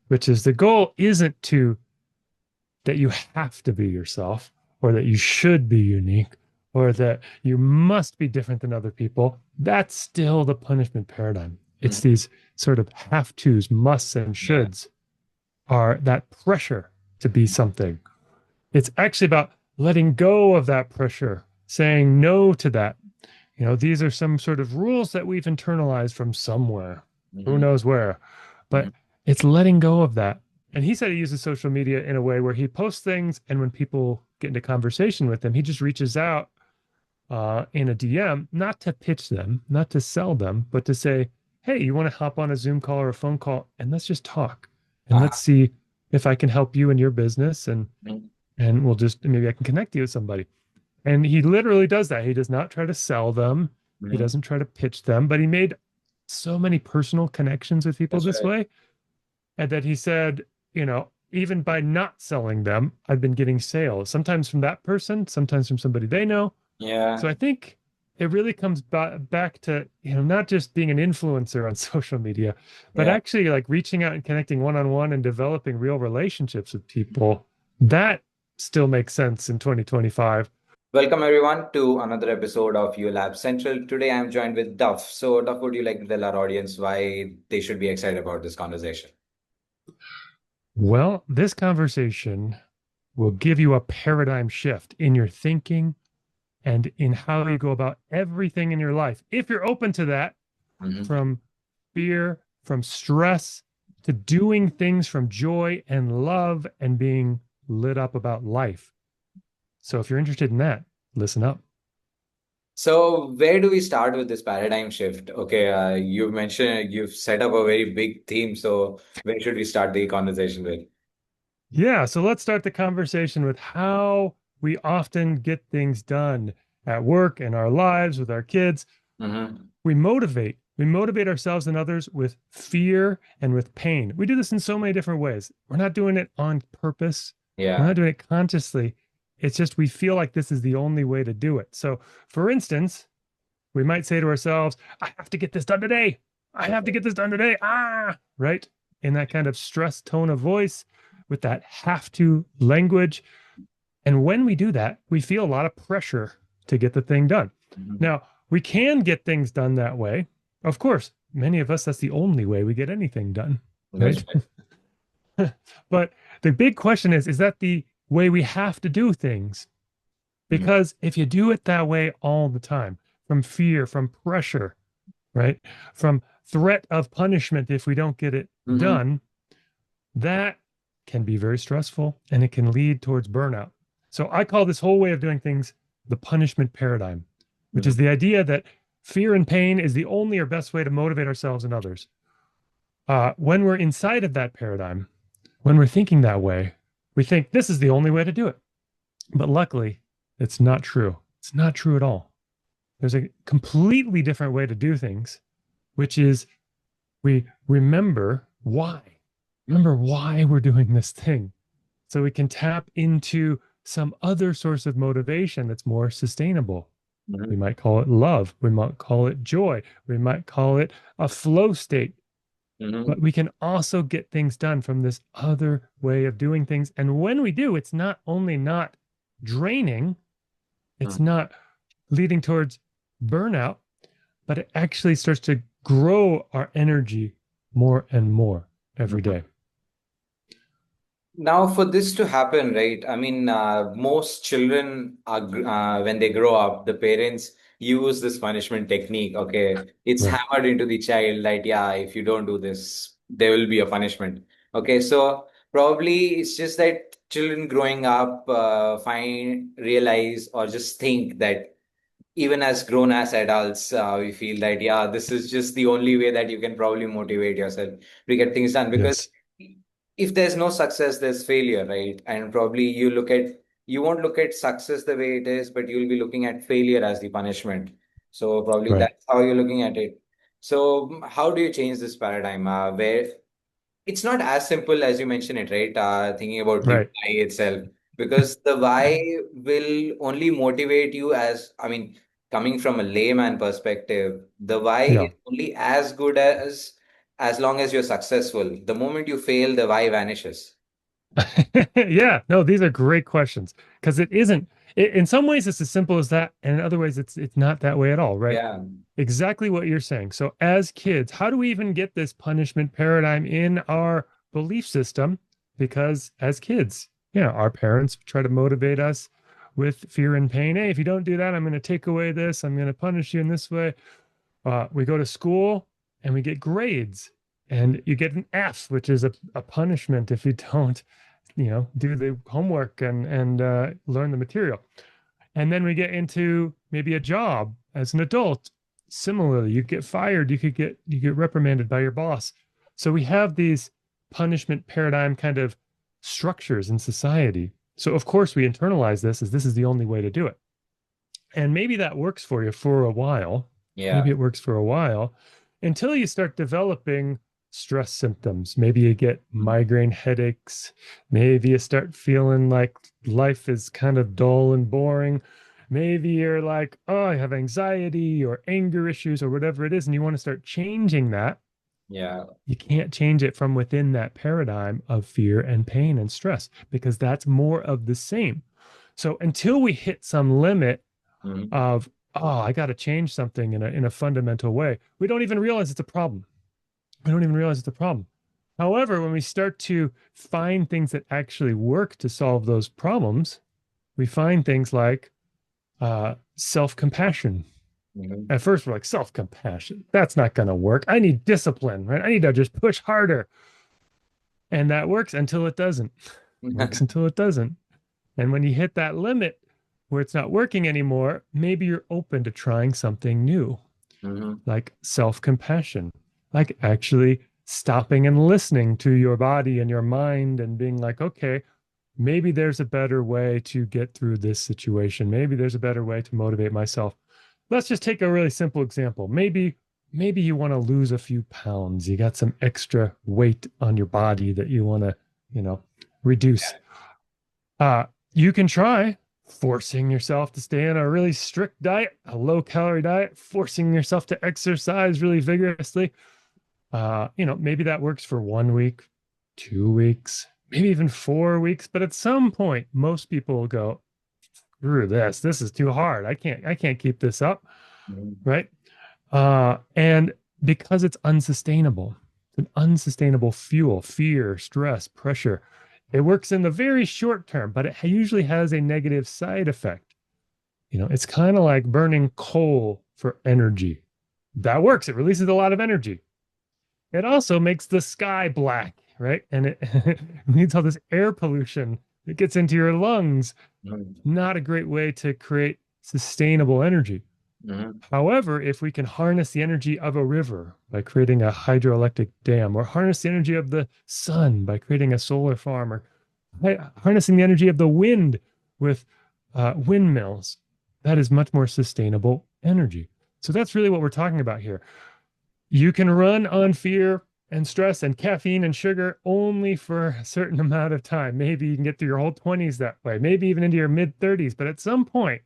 which is the goal isn't that you have to be yourself or that you should be unique or that you must be different than other people. That's still the punishment paradigm. It's Mhm. these sort of have tos, musts, and Yeah. shoulds are that pressure to be something. It's actually about letting go of that pressure, saying no to that. These are some sort of rules that we've internalized from somewhere, who Mhm. knows where, Mhm. but it's letting go of that. And he said he uses social media in a way where he posts things, and when people get into conversation with him, he just reaches out in a DM, not to pitch them, not to sell them, but to say, hey, you want to hop on a Zoom call or a phone call and let's just talk and let's Uh-huh. see if I can help you in your business Mhm. and we'll just maybe I can connect you with somebody. And he literally does that. He does not try to sell them. He Mhm. doesn't try to pitch them, but he made so many personal connections with people That's this right. way. And that he said, even by not selling them, I've been getting sales, sometimes from that person, sometimes from somebody they know. Yeah. So I think it really comes back to, not just being an influencer on social media, but Yeah. actually like reaching out and connecting one on one and developing real relationships with people. That still makes sense in 2025. Welcome everyone to another episode of U Lab Central. Today I'm joined with Duff. So, Duff, would you like to tell our audience why they should be excited about this conversation? Well, this conversation will give you a paradigm shift in your thinking and in how you go about everything in your life. If you're open to that, Mhm. from fear, from stress, to doing things from joy and love and being lit up about life. So if you're interested in that, listen up. So, where do we start with this paradigm shift? Okay, you mentioned you've set up a very big theme. So, where should we start the conversation with? Yeah, so let's start the conversation with how we often get things done at work, in our lives, with our kids. Hmm. We motivate ourselves and others with fear and with pain. We do this in so many different ways. We're not doing it on purpose. We're Yeah. not doing it consciously. It's just we feel like this is the only way to do it. So, for instance, we might say to ourselves, I have to get this done today. I have to get this done today. Right? In that kind of stress tone of voice with that have to language. And when we do that, we feel a lot of pressure to get the thing done. Mhm. Now, we can get things done that way. Of course, many of us, that's the only way we get anything done, That's right? right. But the big question is that the way we have to do things? Mhm. Because if you do it that way all the time, from fear, from pressure, right? From threat of punishment if we don't get it Mhm. done, that can be very stressful and it can lead towards burnout. So I call this whole way of doing things the punishment paradigm, which Mhm. is the idea that fear and pain is the only or best way to motivate ourselves and others. When we're inside of that paradigm, when we're thinking that way, we think this is the only way to do it. But luckily, it's not true. It's not true at all. There's a completely different way to do things, which is we remember why we're doing this thing so we can tap into some other source of motivation that's more sustainable. We Mhm. might call it love, we might call it joy, we might call it a flow state, but Mhm. we can also get things done from this other way of doing things. And when we do, it's not only not draining, it's Mhm. not leading towards burnout, but it actually starts to grow our energy more and more every Mhm. day. Now, for this to happen, right? I mean, most children are, when they grow up, the parents use this punishment technique. Okay, it's Right. hammered into the child that, yeah, if you don't do this, there will be a punishment. Okay, so probably it's just that children growing up realize, or just think that even as grown as adults, we feel that, yeah, this is just the only way that you can probably motivate yourself to get things done. Because Yes. if there's no success, there's failure, right? And probably you won't look at success the way it is, but you'll be looking at failure as the punishment. So probably Right. that's how you're looking at it. So how do you change this paradigm, where it's not as simple as you mentioned it, right? Thinking about the Right. why itself, because the why will only motivate you as, I mean, coming from a layman perspective, the why Yeah. is only as good as as long as you're successful. The moment you fail, the why vanishes. Yeah, no, these are great questions because it isn't. In some ways, it's as simple as that, and in other ways, it's not that way at all, right? Yeah. Exactly what you're saying. So, as kids, how do we even get this punishment paradigm in our belief system? Because as kids, our parents try to motivate us with fear and pain. Hey, if you don't do that, I'm going to take away this. I'm going to punish you in this way. We go to school and we get grades, and you get an F, which is a punishment if you don't, do the homework and learn the material. And then we get into maybe a job as an adult. Similarly, you get fired, you get reprimanded by your boss. So we have these punishment paradigm kind of structures in society. So of course we internalize this as this is the only way to do it. And maybe that works for you for a while. Maybe Yeah. it works for a while until you start developing stress symptoms. Maybe you get migraine headaches. Maybe you start feeling like life is kind of dull and boring. Maybe you're like, oh, I have anxiety or anger issues or whatever it is, and you want to start changing that. Yeah. You can't change it from within that paradigm of fear and pain and stress because that's more of the same. So until we hit some limit Mhm. of, oh, I got to change something in a fundamental way, we don't even realize it's a problem. We don't even realize it's a problem. However, when we start to find things that actually work to solve those problems, we find things like self-compassion. Mhm. At first, we're like, self-compassion, that's not going to work. I need discipline, right? I need to just push harder. And that works until it doesn't. Works until it doesn't. And when you hit that limit where it's not working anymore, maybe you're open to trying something new, Mhm. like self compassion, like actually stopping and listening to your body and your mind and being like, okay, maybe there's a better way to get through this situation. Maybe there's a better way to motivate myself. Let's just take a really simple example. Maybe you want to lose a few pounds. You got some extra weight on your body that you want to, reduce. Uh, you can try forcing yourself to stay on a really strict diet, a low calorie diet, forcing yourself to exercise really vigorously. Maybe that works for 1 week, 2 weeks, maybe even 4 weeks. But at some point, most people will go, screw this. This is too hard. I can't keep this up. Mhm. Right. And because it's unsustainable, it's an unsustainable fuel, fear, stress, pressure. It works in the very short term, but it usually has a negative side effect. It's kind of like burning coal for energy. That works. It releases a lot of energy. It also makes the sky black, right? And it needs all this air pollution that gets into your lungs. Mhm. Not a great way to create sustainable energy. Mhm. However, if we can harness the energy of a river by creating a hydroelectric dam, or harness the energy of the sun by creating a solar farm, or harnessing the energy of the wind with windmills, that is much more sustainable energy. So that's really what we're talking about here. You can run on fear and stress and caffeine and sugar only for a certain amount of time. Maybe you can get through your whole 20s that way, maybe even into your mid 30s. But at some point,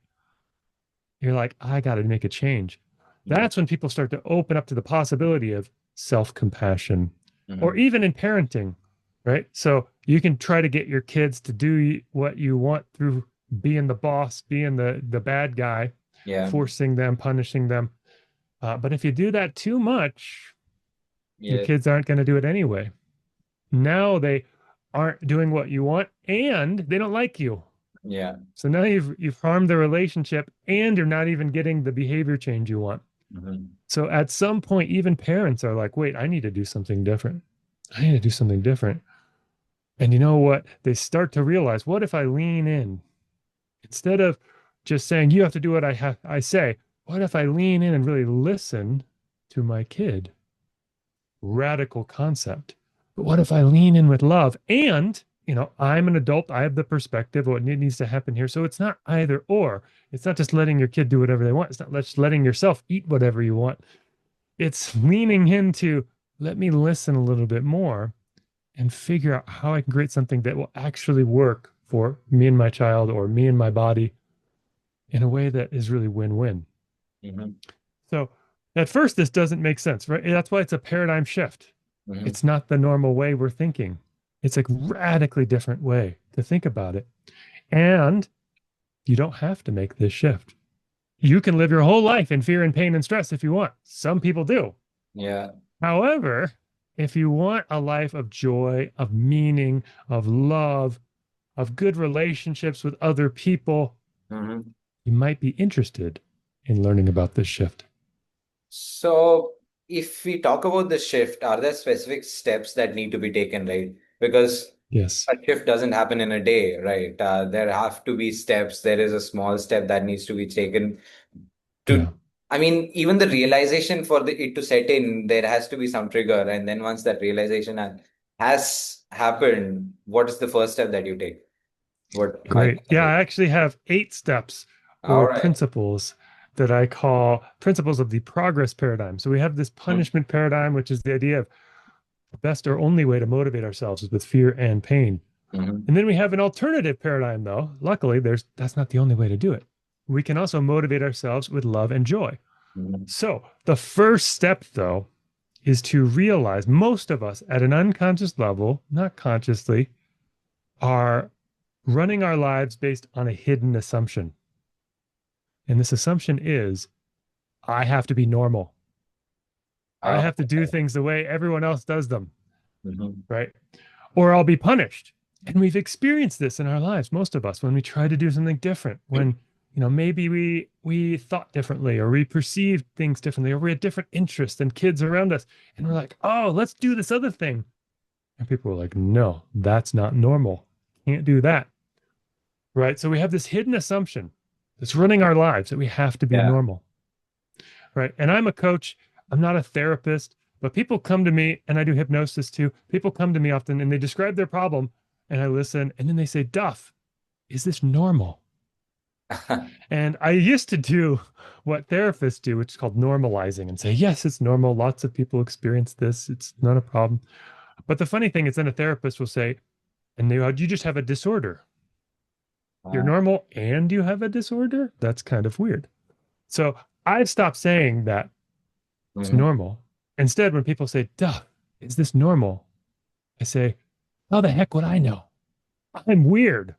you're like, I got to make a change. Mhm. That's when people start to open up to the possibility of self compassion or Mhm. even in parenting, right? So you can try to get your kids to do what you want through being the boss, being the bad guy, Yeah. forcing them, punishing them. But if you do that too much, your Yeah. kids aren't going to do it anyway. Now they aren't doing what you want and they don't like you. Yeah. So now you've harmed the relationship and you're not even getting the behavior change you want. Mhm. So at some point, even parents are like, wait, I need to do something different. I need to do something different. And you know what? They start to realize, what if I lean in? Instead of just saying, you have to do what I say, what if I lean in and really listen to my kid? Radical concept. But what if I lean in with love? And, I'm an adult. I have the perspective of what needs to happen here. So it's not either or. It's not just letting your kid do whatever they want. It's not just letting yourself eat whatever you want. It's leaning into, let me listen a little bit more and figure out how I can create something that will actually work for me and my child or me and my body in a way that is really win-win. Mhm. So at first, this doesn't make sense, right? That's why it's a paradigm shift. Hmm. It's not the normal way we're thinking. It's a radically different way to think about it. And you don't have to make this shift. You can live your whole life in fear and pain and stress if you want. Some people do. Yeah. However, if you want a life of joy, of meaning, of love, of good relationships with other people, Hmm. you might be interested in learning about this shift. So, if we talk about the shift, are there specific steps that need to be taken, right? Because Yes. a shift doesn't happen in a day, right? There have to be steps. There is a small step that needs to be taken to, Yeah. I mean, even the realization for it to set in, there has to be some trigger. And then once that realization has happened, what is the first step that you take? How you Great. Yeah, I actually have 8 steps All or right. principles that I call principles of the progress paradigm. So we have this punishment paradigm, which is the idea of the best or only way to motivate ourselves is with fear and pain. Mm-hmm. And then we have an alternative paradigm, though. Luckily, that's not the only way to do it. We can also motivate ourselves with love and joy. Hmm. So the first step, though, is to realize most of us at an unconscious level, not consciously, are running our lives based on a hidden assumption. And this assumption is I have to be normal. I Uh, have to do things the way everyone else does them, mhm. right? Or I'll be punished. And we've experienced this in our lives, most of us, when we try to do something different, when maybe we thought differently or we perceived things differently or we had different interests than kids around us. And we're like, oh, let's do this other thing. And people were like, no, that's not normal. Can't do that. Right. So we have this hidden assumption that's running our lives that we have to be Yeah. normal. Right. And I'm a coach, I'm not a therapist, but people come to me and I do hypnosis too. People come to me often and they describe their problem and I listen and then they say, Duff, is this normal? And I used to do what therapists do, which is called normalizing and say, yes, it's normal. Lots of people experience this. It's not a problem. But the funny thing is, then a therapist will say, and you just have a disorder. You're Uh, normal and you have a disorder? That's kind of weird. So I've stopped saying that it's mhm. normal. Instead, when people say, duh, is this normal? I say, how the heck would I know? I'm weird.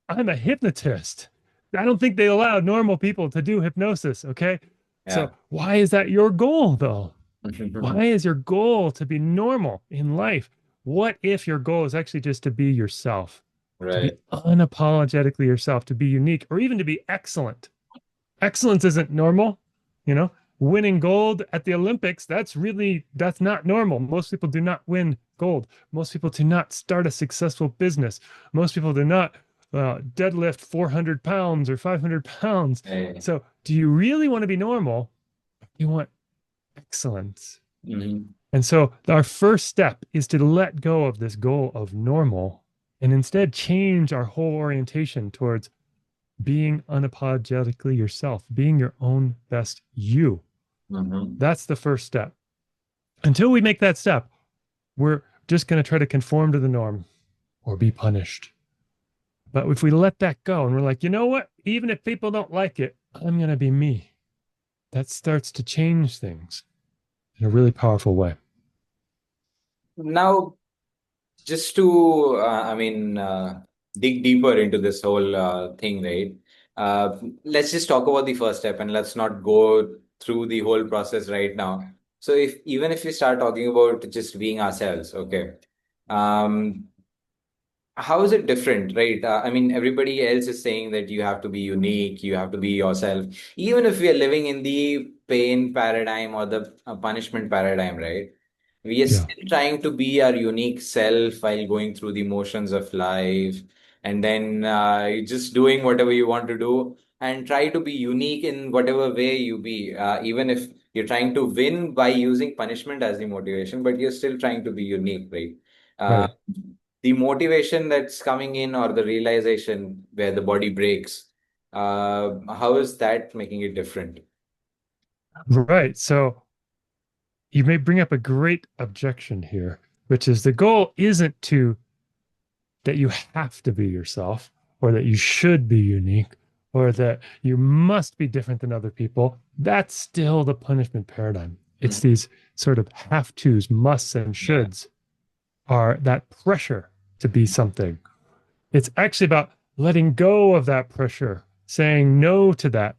I'm a hypnotist. I don't think they allow normal people to do hypnosis. Okay. Yeah. So why is that your goal, though? Why is your goal to be normal in life? What if your goal is actually just to be yourself, to be Right. unapologetically yourself, to be unique, or even to be excellent? Excellence isn't normal, you know. Winning gold at the Olympics, that's not normal. Most people do not win gold. Most people do not start a successful business. Most people do not deadlift 400 pounds or 500 pounds. Right. So do you really want to be normal? You want excellence. Mhm. And so our first step is to let go of this goal of normal and instead change our whole orientation towards being unapologetically yourself, being your own best you. Mhm. That's the first step. Until we make that step, we're just going to try to conform to the norm or be punished. But if we let that go and we're like, you know what? Even if people don't like it, I'm going to be me. That starts to change things in a really powerful way. Now, just to, dig deeper into this whole thing, right? Let's just talk about the first step and let's not go through the whole process right now. So, if even if we start talking about just being ourselves, okay, um, how is it different, right? I mean, everybody else is saying that you have to be unique, you have to be yourself. Even if we are living in the pain paradigm or the punishment paradigm, right? We are Yeah, still trying to be our unique self while going through the motions of life, and then just doing whatever you want to do and try to be unique in whatever way you be. Even if you're trying to win by using punishment as the motivation, but you're still trying to be unique, right? Uh, right. the motivation that's coming in or the realization where the body breaks, how is that making it different? Right. So you may bring up a great objection here, which is the goal isn't to that you have to be yourself or that you should be unique or that you must be different than other people. That's still the punishment paradigm. It's Mhm. sort of have tos, musts, and Yeah. shoulds are that pressure to be something. It's actually about letting go of that pressure, saying no to that.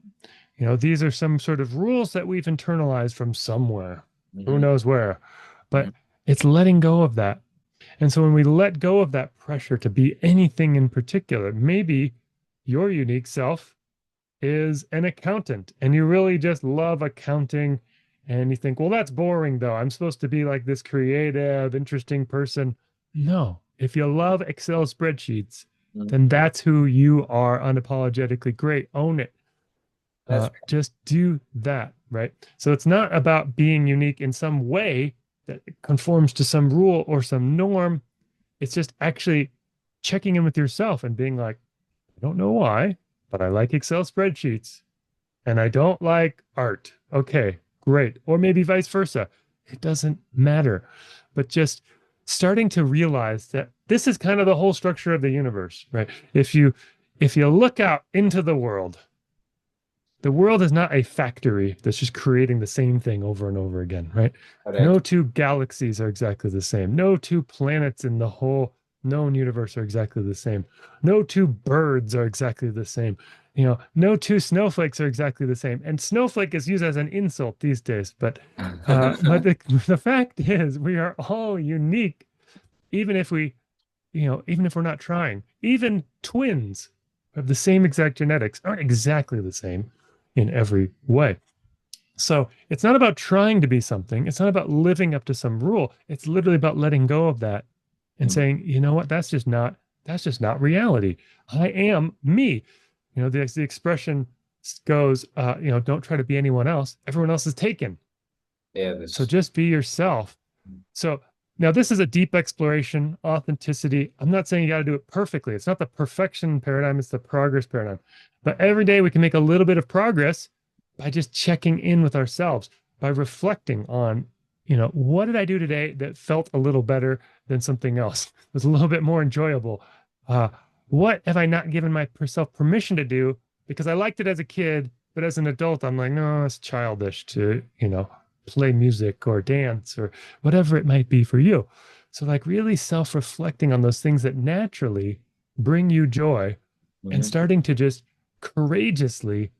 These are some sort of rules that we've internalized from somewhere, who Hmm. knows where, Hmm. but it's letting go of that. And so when we let go of that pressure to be anything in particular, maybe your unique self is an accountant and you really just love accounting and you think, well, that's boring though. I'm supposed to be like this creative, interesting person. No, if you love Excel spreadsheets, then that's who you are unapologetically. Great. Own it. That's Just do that, right? So it's not about being unique in some way that conforms to some rule or some norm. It's just actually checking in with yourself and being like, I don't know why, but I like Excel spreadsheets and I don't like art. Okay, great. Or maybe vice versa. It doesn't matter. But just starting to realize that this is kind of the whole structure of the universe, right? If you look out into the world is not a factory that's just creating the same thing over and over again, right? No correct. two galaxies are exactly the same. No two planets in the whole known universe are exactly the same. No two birds are exactly the same. No two snowflakes are exactly the same. And snowflake is used as an insult these days, but the fact is we are all unique, even if even if we're not trying. Even twins who have the same exact genetics aren't exactly the same in every way. So it's not about trying to be something. It's not about living up to some rule. It's literally about letting go of that and saying, you know what, that's just not reality. I am me. The expression goes, don't try to be anyone else. Everyone else is taken. Yeah, So this. just be yourself. So now this is a deep exploration, authenticity. I'm not saying you got to do it perfectly. It's not the perfection paradigm, it's the progress paradigm. But every day we can make a little bit of progress by just checking in with ourselves, by reflecting on, what did I do today that felt a little better than something else? Was a little bit more enjoyable. Uh, what have I not given myself permission to do because I liked it as a kid, but as an adult, I'm like, no, it's childish to, play music or dance or whatever it might be for you. So, like, really self reflecting on those things that naturally bring you joy and Mhm. starting to just courageously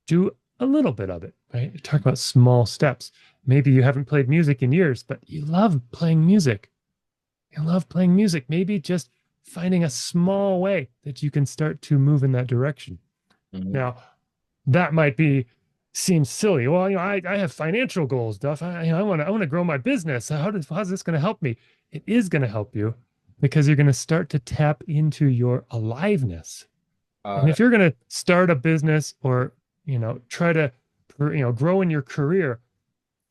do a little bit of it, right? Talk about small steps. Maybe you haven't played music in years, but you love playing music. You love playing music. Maybe just finding a small way that you can start to move in that direction. Mhm. Now, that might be seems silly. Well, I have financial goals, Duff. I want to grow my business. How's this going to help me? It is going to help you because you're going to start to tap into your aliveness. And All if you're going to start a business or try to grow in your career,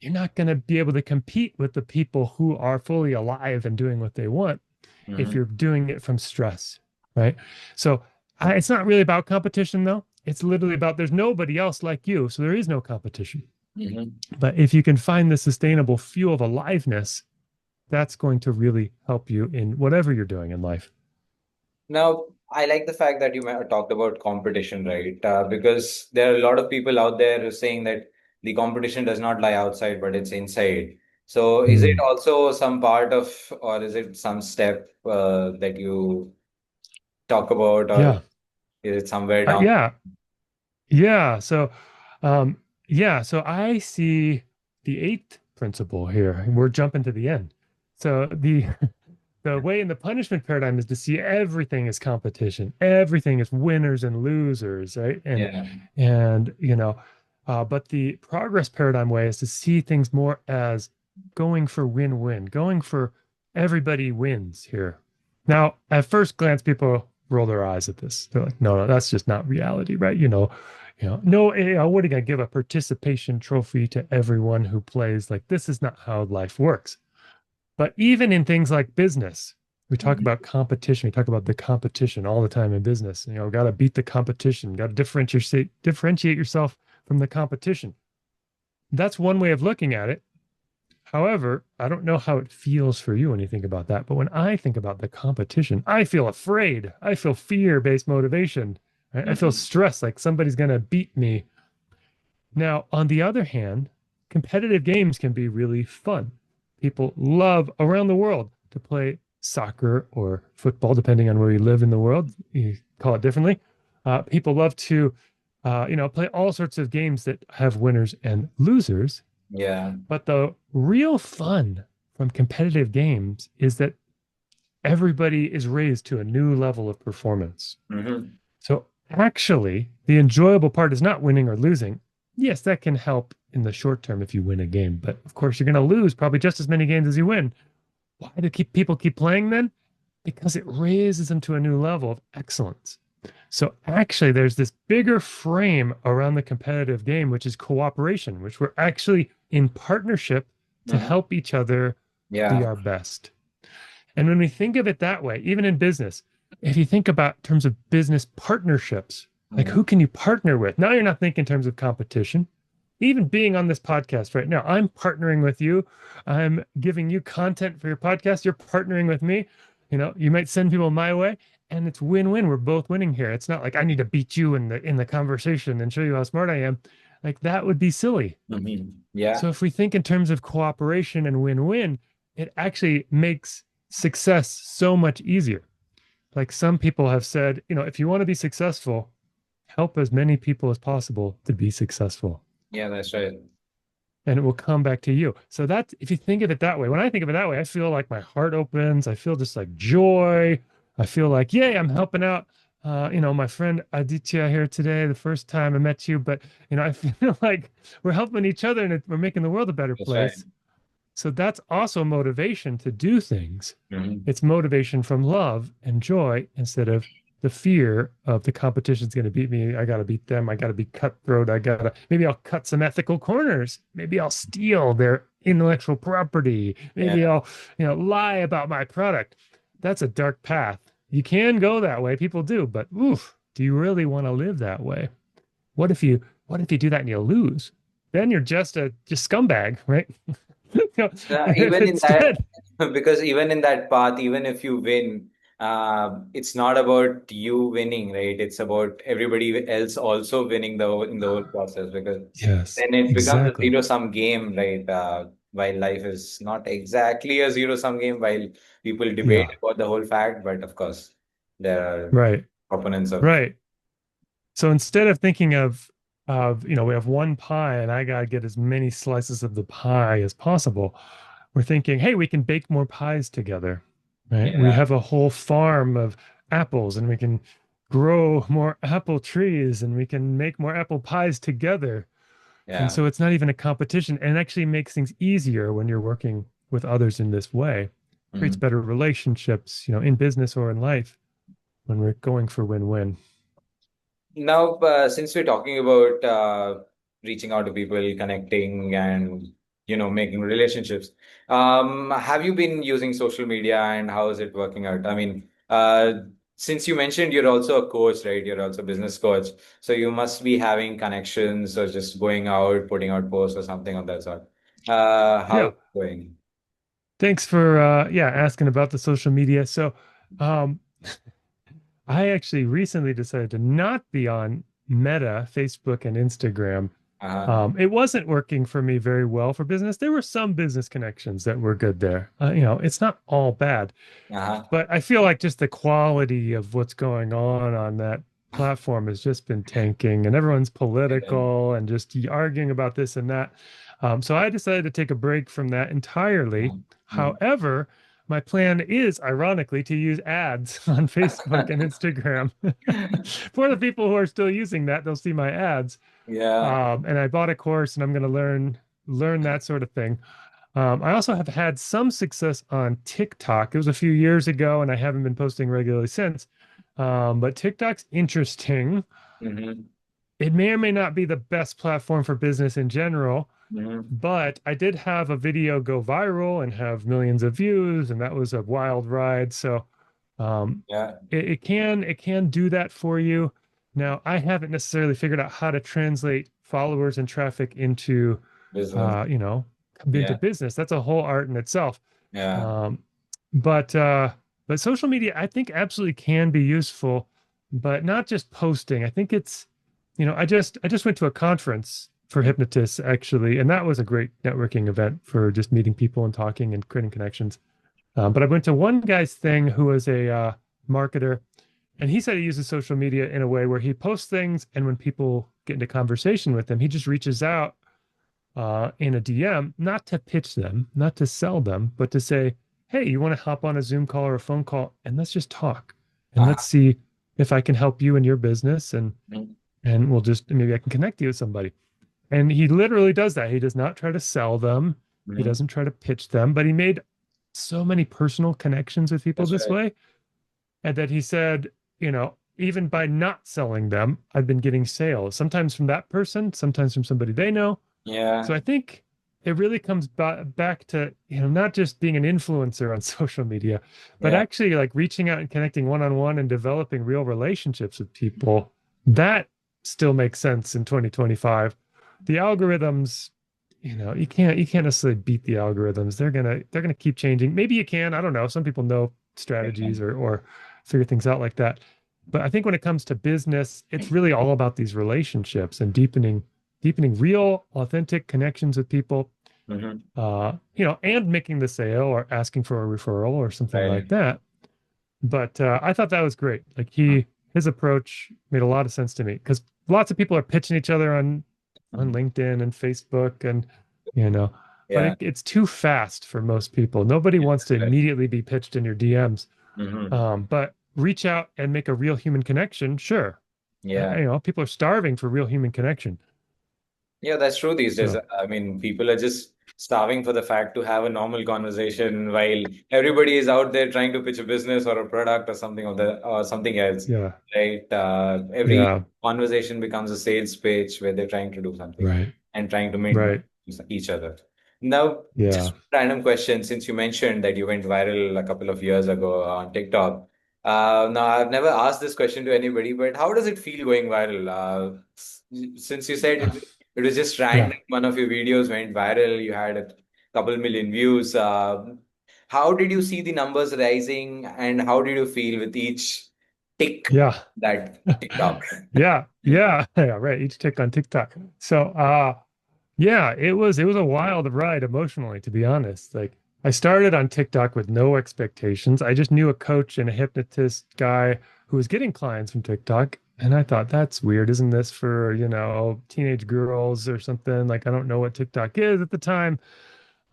you're not going to be able to compete with the people who are fully alive and doing what they want if right. you're doing it from stress, right? So it's not really about competition, though. It's literally about there's nobody else like you, so there is no competition. Mhm. But if you can find the sustainable fuel of aliveness, that's going to really help you in whatever you're doing in life. Now, I like the fact that you talked about competition, right? Because there are a lot of people out there who are saying that the competition does not lie outside, but it's inside. So, is it Mm. also some part of, or is it some step that you talk about, or Yeah. is it somewhere down? Yeah. Yeah. Um, so I see the eighth principle here. We're jumping to the end. So the way in the punishment paradigm is to see everything as competition. Everything is winners and losers, right? And Yeah. and but the progress paradigm way is to see things more as going for win-win, going for everybody wins here. Now, at first glance, people roll their eyes at this. They're like, no, that's just not reality, right? No, what are you gonna give a participation trophy to everyone who plays? Like, this is not how life works. But even in things like business, we talk Mhm. about competition. We talk about the competition all the time in business. Got to beat the competition. Got to differentiate yourself from the competition. That's one way of looking at it. However, I don't know how it feels for you when you think about that. But when I think about the competition, I feel afraid. I feel fear-based motivation. Right? I feel Mhm. stress, like somebody's going to beat me. Now, on the other hand, competitive games can be really fun. People love around the world to play soccer or football, depending on where you live in the world. You call it differently. People love to, play all sorts of games that have winners and losers. Yeah. But the real fun from competitive games is that everybody is raised to a new level of performance. Hmm. So actually, the enjoyable part is not winning or losing. Yes, that can help in the short term if you win a game, but of course, you're going to lose probably just as many games as you win. Why do people keep playing then? Because it raises them to a new level of excellence. So actually, there's this bigger frame around the competitive game, which is cooperation, which we're actually in partnership to Hmm. help each other be Yeah. our best. And when we think of it that way, even in business, if you think about terms of business partnerships, like Hmm. who can you partner with? Now you're not thinking in terms of competition. Even being on this podcast right now, I'm partnering with you. I'm giving you content for your podcast. You're partnering with me. You might send people my way, and it's win-win. We're both winning here. It's not like I need to beat you in the conversation and show you how smart I am. Like that would be silly. Hmm. Yeah. So if we think in terms of cooperation and win-win, it actually makes success so much easier. Like some people have said, if you want to be successful, help as many people as possible to be successful, Yeah, that's right. and it will come back to you. So that's if you think of it that way. When I think of it that way, I feel like my heart opens. I feel just like joy. I feel like, yay, I'm helping out. My friend Aditya here today, the first time I met you, but I feel like we're helping each other and we're making the world a better That's right. place. So that's also motivation to do things. Hmm. It's motivation from love and joy instead of the fear of the competition's going to beat me. I got to beat them. I got to be cutthroat. Maybe I'll cut some ethical corners. Maybe I'll steal their intellectual property. Yeah. Maybe I'll, lie about my product. That's a dark path. You can go that way. People do, but oof, do you really want to live that way? What if you do that and you lose? Then you're just scumbag, right? If Even in that, instead, because even in that path, even if you win, it's not about you winning, right? It's about everybody else also winning in the whole process, because yes, then it becomes a exactly. zero-sum game, right? While life is not exactly a zero-sum game, while people debate Yeah, about the whole fact, but of course, there are right, opponents of. right. So instead of thinking of we have one pie and I gotta get as many slices of the pie as possible, we're thinking, hey, we can bake more pies together, right? We Yeah, have a whole farm of apples and we can grow more apple trees and we can make more apple pies together. And yeah. so it's not even a competition and it actually makes things easier when you're working with others in this way. Creates Mhm. better relationships, in business or in life when we're going for win-win. Now, since we're talking about reaching out to people, connecting, and making relationships, have you been using social media, and how is it working out? I mean, since you mentioned you're also a coach, right? You're also a business coach, so you must be having connections or just going out, putting out posts or something of that sort. How's Yeah. it going? Thanks for asking about the social media. So um I actually recently decided to not be on Meta, Facebook, and Instagram. Uh-huh. It wasn't working for me very well for business. There were some business connections that were good there. It's not all bad, Uh-huh. but I feel like just the quality of what's going on that platform has just been tanking, and everyone's political and just arguing about this and that. So I decided to take a break from that entirely. Mhm. However, my plan is, ironically, to use ads on Facebook and Instagram. For the people who are still using that, they'll see my ads. Yeah. And I bought a course, and I'm going to learn that sort of thing. I also have had some success on TikTok. It was a few years ago, and I haven't been posting regularly since. But TikTok's interesting. Hmm. It may or may not be the best platform for business in general, Hmm. but I did have a video go viral and have millions of views, and that was a wild ride. So um, Yeah. it can do that for you. Now, I haven't necessarily figured out how to translate followers and traffic Business. uh, you know, into Yeah. business. That's a whole art in itself. Yeah. Um, but social media, I think, absolutely can be useful, but not just posting. I think it's, I just went to a conference for hypnotists actually, and that was a great networking event for just meeting people and talking and creating connections. But I went to one guy's thing who was a marketer, and he said he uses social media in a way where he posts things, and when people get into conversation with him, he just reaches out in a DM, not to pitch them, not to sell them, but to say, "Hey, you want to hop on a Zoom call or a phone call, and let's just talk, and let's Uh-huh. see if I can help you in your business, Mhm. and we'll just maybe I can connect you with somebody." And he literally does that. He does not try to sell them. He Mhm. doesn't try to pitch them, but he made so many personal connections with people That's this right. way. And that he said, even by not selling them, I've been getting sales, sometimes from that person, sometimes from somebody they know. Yeah. So I think it really comes back to, not just being an influencer on social media, but Yeah. actually like reaching out and connecting one-on-one and developing real relationships with people. That still makes sense in 2025. The algorithms, you can't necessarily beat the algorithms. They're gonna keep changing. Maybe you can. I don't know. Some people know Yeah. strategies or figure things out like that. But I think when it comes to business, it's really all about these relationships and deepening real, authentic connections with people, Mhm. and making the sale or asking for a referral or something like Right. that. But I thought that was great. Like his approach made a lot of sense to me because lots of people are pitching each other on Mhm. LinkedIn and Facebook and you know, but Yeah. it's too fast for most people. Nobody Yeah, wants that's to right. immediately be pitched in your DMs. Mhm. But reach out and make a real human connection. Sure, Yeah. people are starving for real human connection. Yeah, that's true these days. So I mean, people are just starving for the fact to have a normal conversation while everybody is out there trying to pitch a business or a product or something else, yeah, right? Every yeah, conversation becomes a sales pitch where they're trying to do something right, and trying to meet right, each other. Now, yeah, just random question, since you mentioned that you went viral a couple of years ago on TikTok. Now, I've never asked this question to anybody, but how does it feel going viral? Since you said it was just yeah, random. One of your videos went viral. You had a couple million views. How did you see the numbers rising, and how did you feel with each tick yeah. that TikTok? Yeah, yeah, yeah, right. Each tick on TikTok. So, yeah, it was a wild ride emotionally, to be honest. Like I started on TikTok with no expectations. I just knew a coach and a hypnotist guy who was getting clients from TikTok, and I thought that's weird. Isn't this for, teenage girls or something? Like I don't know what TikTok is at the time.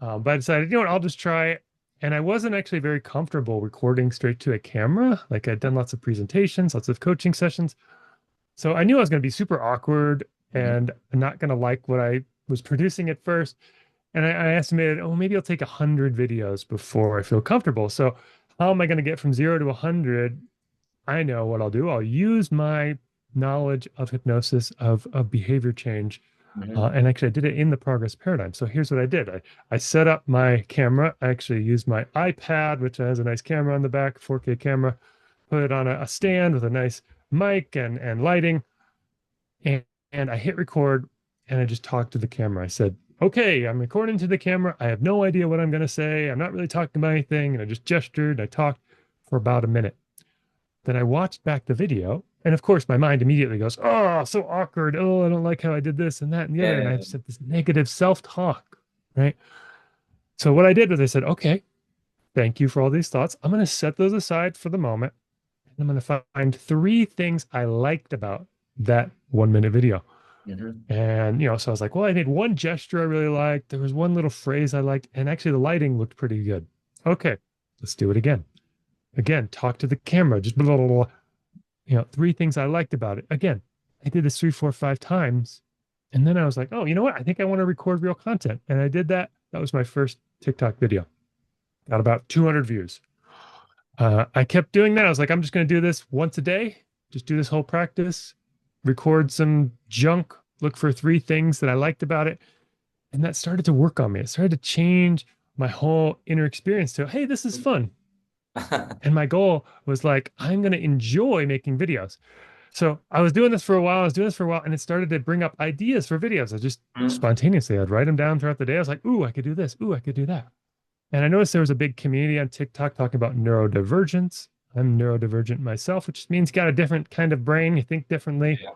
But I decided, you know what, I'll just try it. And I wasn't actually very comfortable recording straight to a camera. Like I'd done lots of presentations, lots of coaching sessions. So I knew I was going to be super awkward Mhm. and not going to like what I was producing at first. And I estimated, oh, maybe I'll take 100 videos before I feel comfortable. So how am I going to get from 0 to 100? I know what I'll do. I'll use my knowledge of hypnosis, of behavior change. Mhm. And actually, I did it in the progress paradigm. So here's what I did. I set up my camera. I actually used my iPad, which has a nice camera on the back, 4K camera, put it on a stand with a nice mic and lighting and, and I hit record and I just talked to the camera. I said, okay, I'm recording to the camera. I have no idea what I'm going to say. I'm not really talking about anything. And I just gestured and I talked for about a minute. Then I watched back the video. And of course, my mind immediately goes, oh, so awkward. Oh, I don't like how I did this and that and the other. And Yeah. I've said this negative self talk, right? So what I did was I said, okay, thank you for all these thoughts. I'm going to set those aside for the moment. And I'm going to find three things I liked about that 1 minute video. Mhm. And, so I was like, well, I made one gesture I really liked. There was one little phrase I liked, and actually the lighting looked pretty good. Okay, let's do it again. Again, talk to the camera, just blah, blah, blah. Three things I liked about it. Again, I did this three, four, 5 times. And then I was like, oh, you know what? I think I want to record real content. And I did that. That was my first TikTok video. Got about 200 views. I kept doing that. I was like, I'm just going to do this once a day, just do this whole practice, record some junk, look for three things that I liked about it. And that started to work on me. It started to change my whole inner experience to, hey, this is fun. And my goal was like, I'm going to enjoy making videos. So I was doing this for a while. I was doing this for a while, and it started to bring up ideas for videos. I just Mhm. spontaneously, I'd write them down throughout the day. I was like, ooh, I could do this. Ooh, I could do that. And I noticed there was a big community on TikTok talking about neurodivergence. I'm neurodivergent myself, which means you got a different kind of brain. You think differently. Yeah.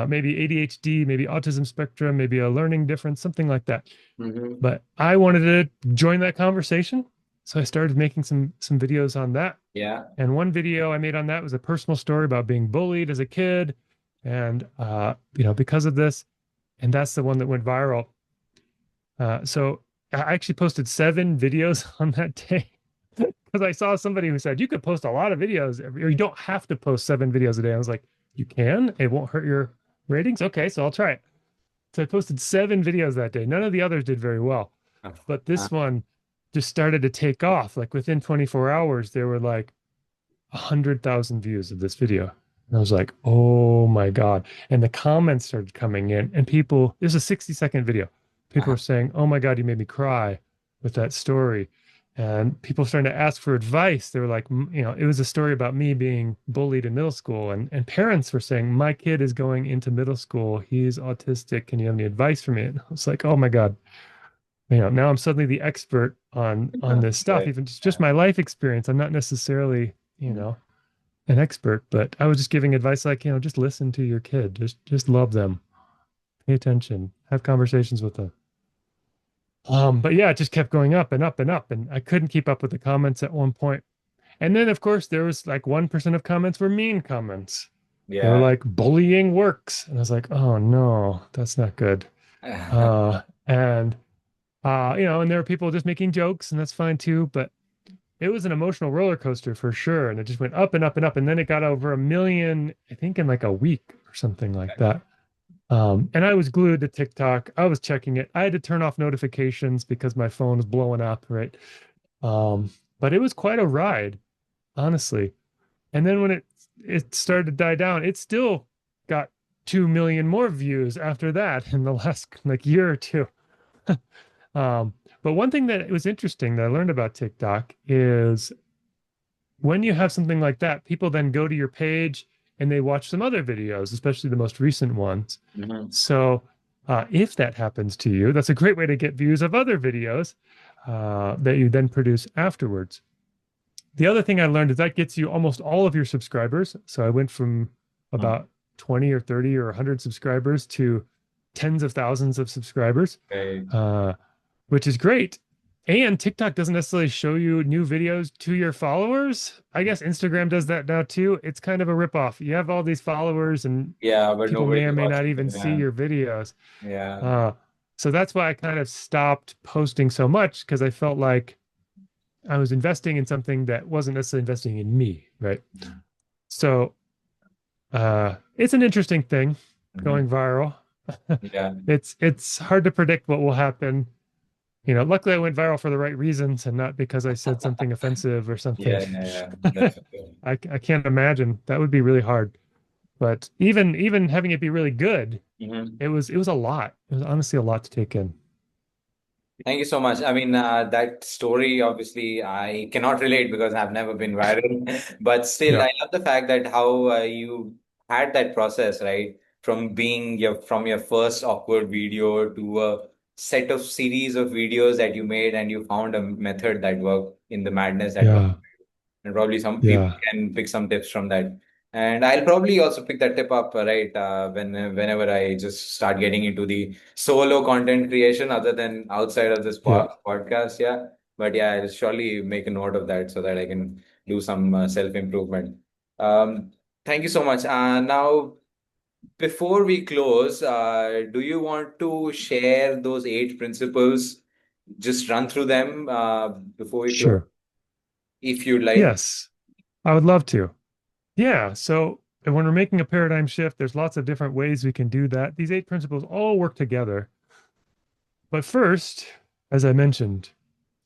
maybe ADHD, maybe autism spectrum, maybe a learning difference, something like that. Hmm. But I wanted to join that conversation, so I started making some videos on that. Yeah. And one video I made on that was a personal story about being bullied as a kid, and because of this, and that's the one that went viral. So I actually posted 7 videos on that day because I saw somebody who said you could post a lot of videos, or you don't have to post 7 videos a day. I was like, you can. It won't hurt your ratings. Okay, so I'll try it. So I posted 7 videos that day. None of the others did very well, but Uh, this one just started to take off. Like within 24 hours, there were like 100,000 views of this video. And I was like, oh my God. And the comments started coming in, and people, this is a 60-second video. People uh, were saying, oh my God, you made me cry with that story. And people starting to ask for advice. They were like, it was a story about me being bullied in middle school. And parents were saying, my kid is going into middle school. He's autistic. Can you have any advice for me? And I was like, oh my God. Now I'm suddenly the expert on this stuff, right. even just my life experience. I'm not necessarily, an expert, but I was just giving advice like, just listen to your kid. Just love them. Pay attention. Have conversations with them. But yeah, it just kept going up and up and up, and I couldn't keep up with the comments at one point. And then of course there was like 1% of comments were mean comments. They were Yeah. like bullying works. And I was like, oh no, that's not good. And and there were people just making jokes, and that's fine too, but it was an emotional roller coaster for sure. And it just went up and up and up. And then it got over 1 million, I think, in like a week or something like that. And I was glued to TikTok. I was checking it. I had to turn off notifications because my phone was blowing up, right? But it was quite a ride, honestly. And then when it started to die down, it still got 2 million more views after that in the last like year or two. Um, but one thing that was interesting that I learned about TikTok is when you have something like that, people then go to your page and they watch some other videos, especially the most recent ones. Mhm. So if that happens to you, that's a great way to get views of other videos that you then produce afterwards. The other thing I learned is that gets you almost all of your subscribers. So I went from about 20 or 30 or 100 subscribers to tens of thousands of subscribers, Right. uh, which is great. And TikTok doesn't necessarily show you new videos to your followers. I guess Instagram does that now too. It's kind of a ripoff. You have all these followers, and Yeah, but people may nobody or may not watches even them. see Yeah. your videos. Yeah. Uh, so that's why I kind of stopped posting so much, because I felt like I was investing in something that wasn't necessarily investing in me, right? So it's an interesting thing Mhm. going viral. Yeah. It's hard to predict what will happen. Luckily I went viral for the right reasons and not because I said something offensive or something. Yeah. Yeah. Yeah. That's okay. I can't imagine. That would be really hard. But even having it be really good, Mhm. it was a lot. It was honestly a lot to take in. Thank you so much. I mean, that story, obviously, I cannot relate because I've never been viral. But still, Yeah. I love the fact that how you had that process, right? From your first awkward video to a set of series of videos that you made, and you found a method that worked in the madness that worked. Yeah. And probably some people Yeah. can pick some tips from that. And I'll probably also pick that tip up, right? Whenever I just start getting into the solo content creation, other than outside of this Yeah. podcast, yeah. But yeah, I'll surely make a note of that so that I can do some self-improvement. Um, Thank you so much. Now, before we close, do you want to share those 8 principles? Just run through them before we close, Sure. if you'd like. Yes. I would love to. Yeah. So when we're making a paradigm shift, there's lots of different ways we can do that. These 8 principles all work together. But first, as I mentioned,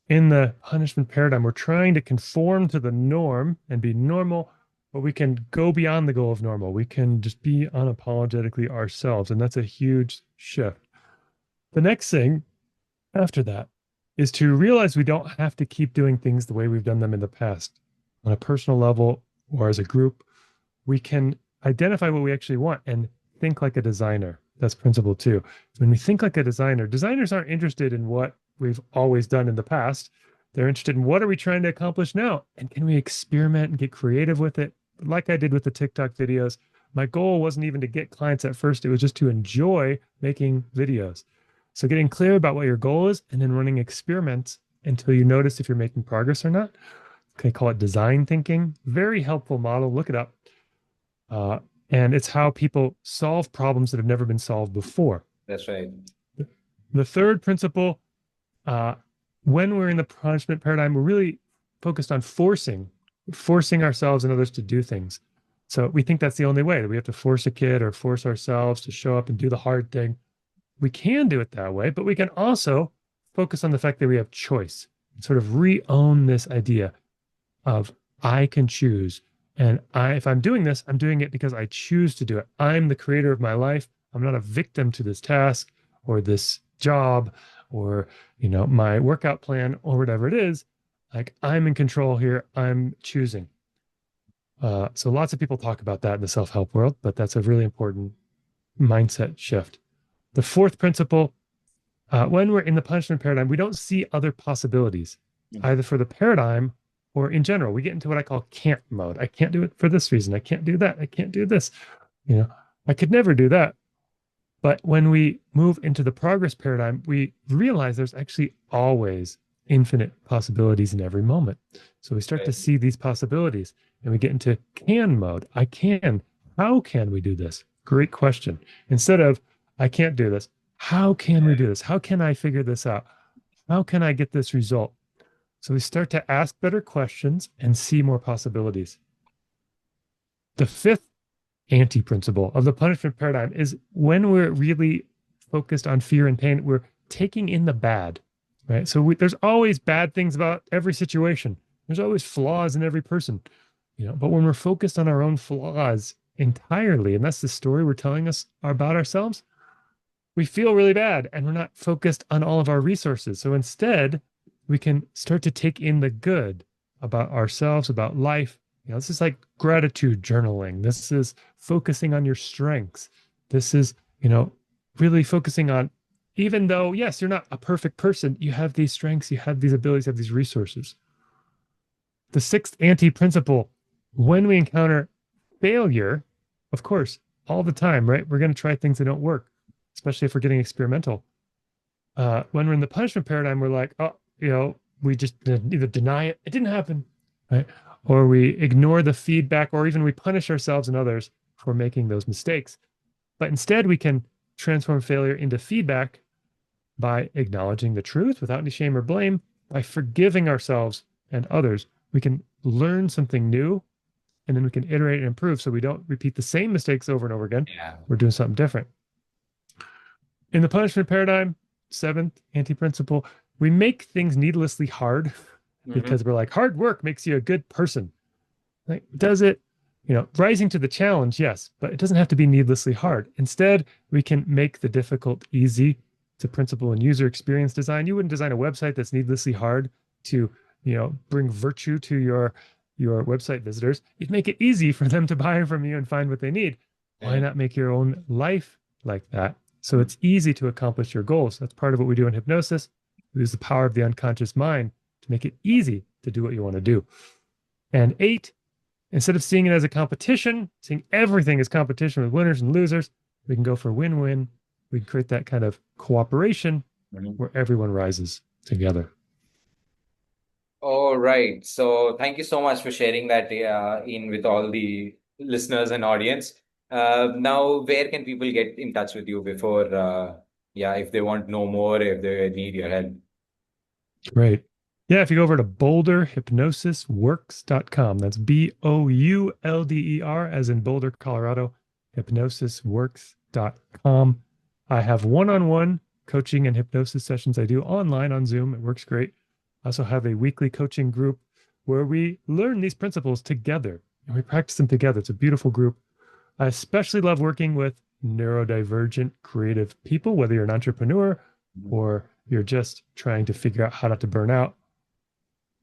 in the punishment paradigm, we're trying to conform to the norm and be normal, but we can go beyond the goal of normal. We can just be unapologetically ourselves. And that's a huge shift. The next thing after that is to realize we don't have to keep doing things the way we've done them in the past. On a personal level or as a group, we can identify what we actually want and think like a designer. That's principle two. When we think like a designer, designers aren't interested in what we've always done in the past. They're interested in what are we trying to accomplish now? And can we experiment and get creative with it? Like I did with the TikTok videos, My goal wasn't even to get clients at first, it was just to enjoy making videos. So getting clear about what your goal is and then running experiments until you notice if you're making progress or not. Okay, call it design thinking. Very helpful model. Look it up. Uh, and it's how people solve problems that have never been solved before. That's right. The third principle, uh, when we're in the punishment paradigm, we're really focused on forcing ourselves and others to do things. So we think that's the only way, that we have to force a kid or force ourselves to show up and do the hard thing. We can do it that way, but we can also focus on the fact that we have choice, sort of re-own this idea of I can choose. And if I'm doing this, I'm doing it because I choose to do it. I'm the creator of my life. I'm not a victim to this task or this job or, my workout plan or whatever it is. Like I'm in control here. I'm choosing. So lots of people talk about that in the self-help world, but that's a really important mindset shift. The fourth principle, when we're in the punishment paradigm, we don't see other possibilities, either for the paradigm or in general. We get into what I call can't mode. I can't do it for this reason. I can't do that. I can't do this. I could never do that. But when we move into the progress paradigm, we realize there's actually always infinite possibilities in every moment. So we start to see these possibilities and we get into can mode. I can. How can we do this? Great question. Instead of, I can't do this. How can we do this? How can I figure this out? How can I get this result? So we start to ask better questions and see more possibilities. The fifth anti-principle of the punishment paradigm is when we're really focused on fear and pain, we're taking in the bad, right? So there's always bad things about every situation. There's always flaws in every person, but when we're focused on our own flaws entirely, and that's the story we're telling us about ourselves, we feel really bad and we're not focused on all of our resources. So instead, we can start to take in the good about ourselves, about life. This is like gratitude journaling. This is focusing on your strengths. This is, really focusing on, even though, yes, you're not a perfect person, you have these strengths, you have these abilities, you have these resources. The sixth anti-principle, when we encounter failure, of course, all the time, right? We're going to try things that don't work, especially if we're getting experimental. When we're in the punishment paradigm, we're like, oh, we just either deny it didn't happen, right? Or we ignore the feedback, or even we punish ourselves and others for making those mistakes. But instead, we can transform failure into feedback by acknowledging the truth without any shame or blame, by forgiving ourselves and others. We can learn something new, and then we can iterate and improve so we don't repeat the same mistakes over and over again. Yeah. We're doing something different. In the punishment paradigm, seventh anti-principle, we make things needlessly hard because we're like, hard work makes you a good person. Like, does it? Rising to the challenge, yes, but it doesn't have to be needlessly hard. Instead, we can make the difficult easy. It's a principle in user experience design. You wouldn't design a website that's needlessly hard to, bring virtue to your website visitors. You'd make it easy for them to buy from you and find what they need. Why not make your own life like that? So it's easy to accomplish your goals. That's part of what we do in hypnosis. We use the power of the unconscious mind to make it easy to do what you want to do. And 8, instead of seeing it as a competition, seeing everything as competition with winners and losers, we can go for win-win. We can create that kind of cooperation where everyone rises together. All right. So thank you so much for sharing that in with all the listeners and audience. Now, where can people get in touch with you before, if they want to know more, if they need your help? Great. Yeah, if you go over to boulderhypnosisworks.com, that's Boulder, as in Boulder, Colorado, hypnosisworks.com. I have one-on-one coaching and hypnosis sessions I do online on Zoom. It works great. I also have a weekly coaching group where we learn these principles together and we practice them together. It's a beautiful group. I especially love working with neurodivergent creative people, whether you're an entrepreneur or you're just trying to figure out how not to burn out.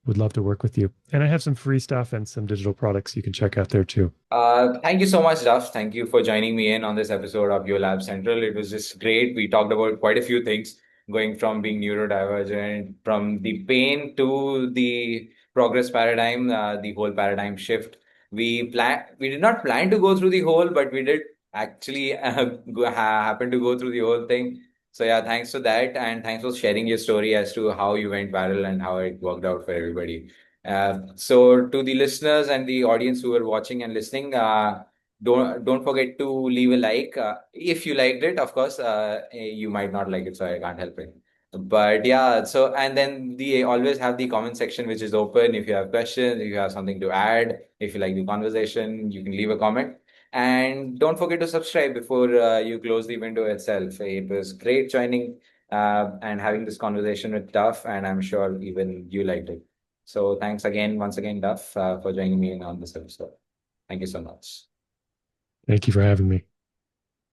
Would love to work with you. And I have some free stuff and some digital products you can check out there too. Thank you so much, Duff. Thank you for joining me in on this episode of Your Lab Central. It was just great. We talked about quite a few things, going from being neurodivergent, from the pain to the progress paradigm, the whole paradigm shift. We did not plan to go through the whole, but we did actually happen to go through the whole thing. So yeah, thanks for that, and thanks for sharing your story as to how you went viral and how it worked out for everybody. So to the listeners and the audience who are watching and listening, don't forget to leave a like if you liked it. Of course, you might not like it, so I can't help it. But yeah, so and then the always have the comment section which is open. If you have questions, if you have something to add, if you like the conversation, you can leave a comment. And don't forget to subscribe before you close the window itself. It was great joining and having this conversation with Duff, and I'm sure even you liked it. So thanks again, once again, Duff, for joining me in on this episode. Thank you so much. Thank you for having me.